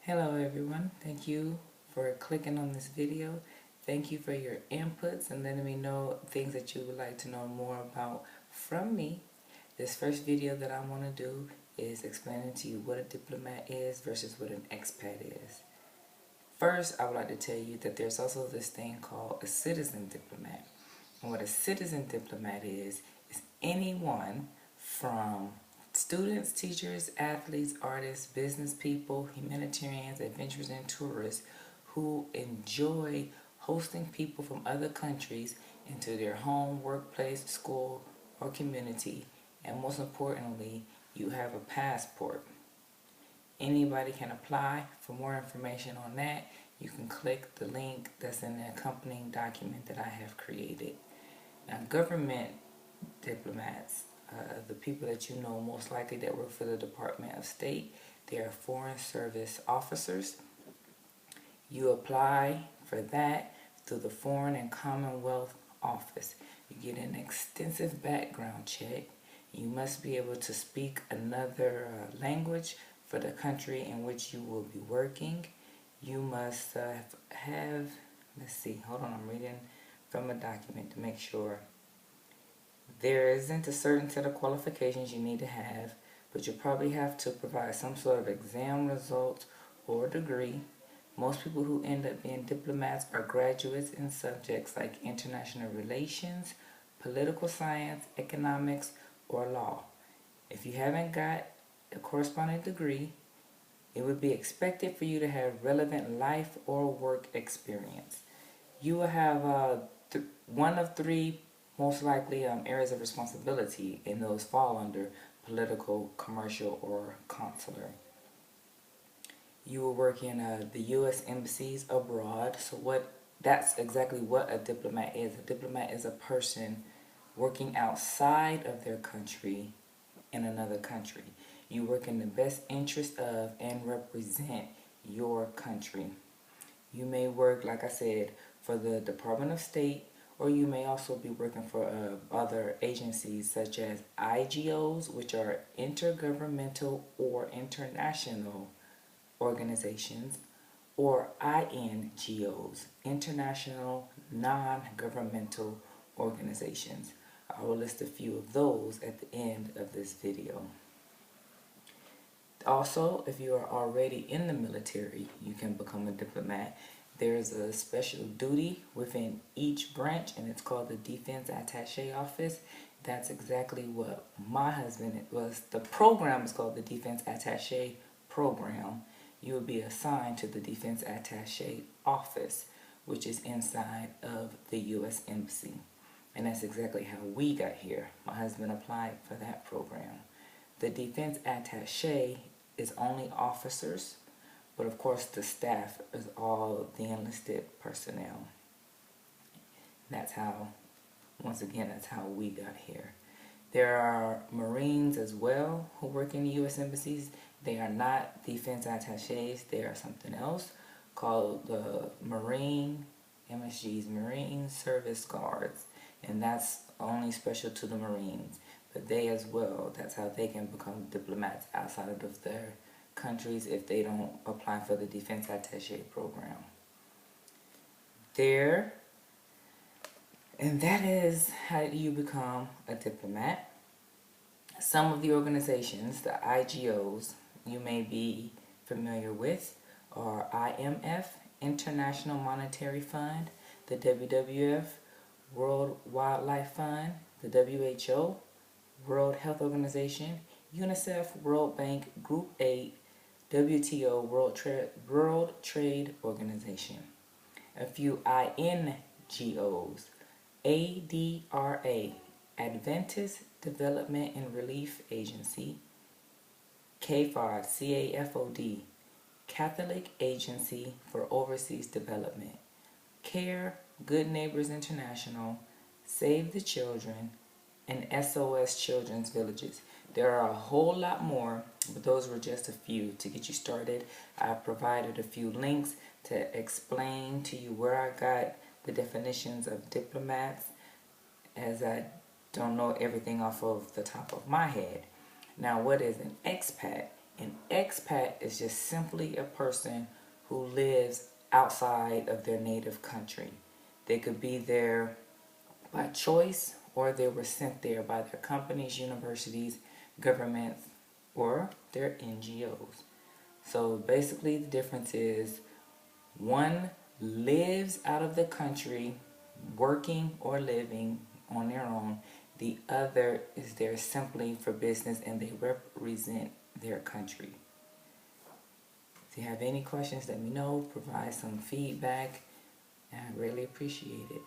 Hello everyone, thank you for clicking on this video. Thank you for your inputs and letting me know things that you would like to know more about from me. This first video that I want to do is explaining to you what a diplomat is versus what an expat is. First, I would like to tell you that there's also this thing called a citizen diplomat. And what a citizen diplomat is anyone from students, teachers, athletes, artists, business people, humanitarians, adventurers, and tourists who enjoy hosting people from other countries into their home, workplace, school, or community. And most importantly, you have a passport. Anybody can apply. For more information on that, you can click the link that's in the accompanying document that I have created. Now, government diplomats, the people that you know most likely that work for the Department of State, they are Foreign Service officers. You apply for that through the Foreign and Commonwealth Office. You get an extensive background check. You must be able to speak another language for the country in which you will be working. You must have, let's see, hold on, I'm reading from a document to make sure. There isn't a certain set of qualifications you need to have, but you probably have to provide some sort of exam results or degree. Most people who end up being diplomats are graduates in subjects like international relations, political science, economics, or law. If you haven't got a corresponding degree, it would be expected for you to have relevant life or work experience. You will have one of three most likely areas of responsibility, and those fall under political, commercial, or consular. You will work in the U.S. embassies abroad. So that's exactly what a diplomat is. A diplomat is a person working outside of their country in another country. You work in the best interest of and represent your country. You may work, like I said, for the Department of State, or you may also be working for other agencies such as IGOs, which are intergovernmental or international organizations, or INGOs, international non-governmental organizations. I will list a few of those at the end of this video. Also, if you are already in the military, you can become a diplomat. There's a special duty within each branch, and it's called the Defense Attaché Office. That's exactly what my husband was. The program is called the Defense Attaché Program. You will be assigned to the Defense Attaché Office, which is inside of the U.S. Embassy. And that's exactly how we got here. My husband applied for that program. The Defense Attaché is only officers, but of course the staff is all the enlisted personnel. That's how, once again, that's how we got here. There are Marines as well who work in the U.S. embassies. They are not defense attachés. They are something else called the MSGs, Marine Service Guards. And that's only special to the Marines. But they as well, that's how they can become diplomats outside of their countries if they don't apply for the Defense Attaché program. And that is how you become a diplomat. Some of the organizations, the IGOs, you may be familiar with are IMF, International Monetary Fund, the WWF, World Wildlife Fund, the WHO, World Health Organization, UNICEF, World Bank, Group 8, WTO, World Trade Organization. A few INGOs, ADRA, Adventist Development and Relief Agency, CAFOD, CAFOD, Catholic Agency for Overseas Development, CARE, Good Neighbors International, Save the Children, and SOS Children's Villages. There are a whole lot more, but those were just a few to get you started. I provided a few links to explain to you where I got the definitions of diplomats, as I don't know everything off of the top of my head. Now, what is an expat? An expat is just simply a person who lives outside of their native country. They could be there by choice, or they were sent there by their companies, universities, governments, or their NGOs. So basically the difference is one lives out of the country, working or living on their own. The other is there simply for business and they represent their country. If you have any questions, let me know. Provide some feedback. And I really appreciate it.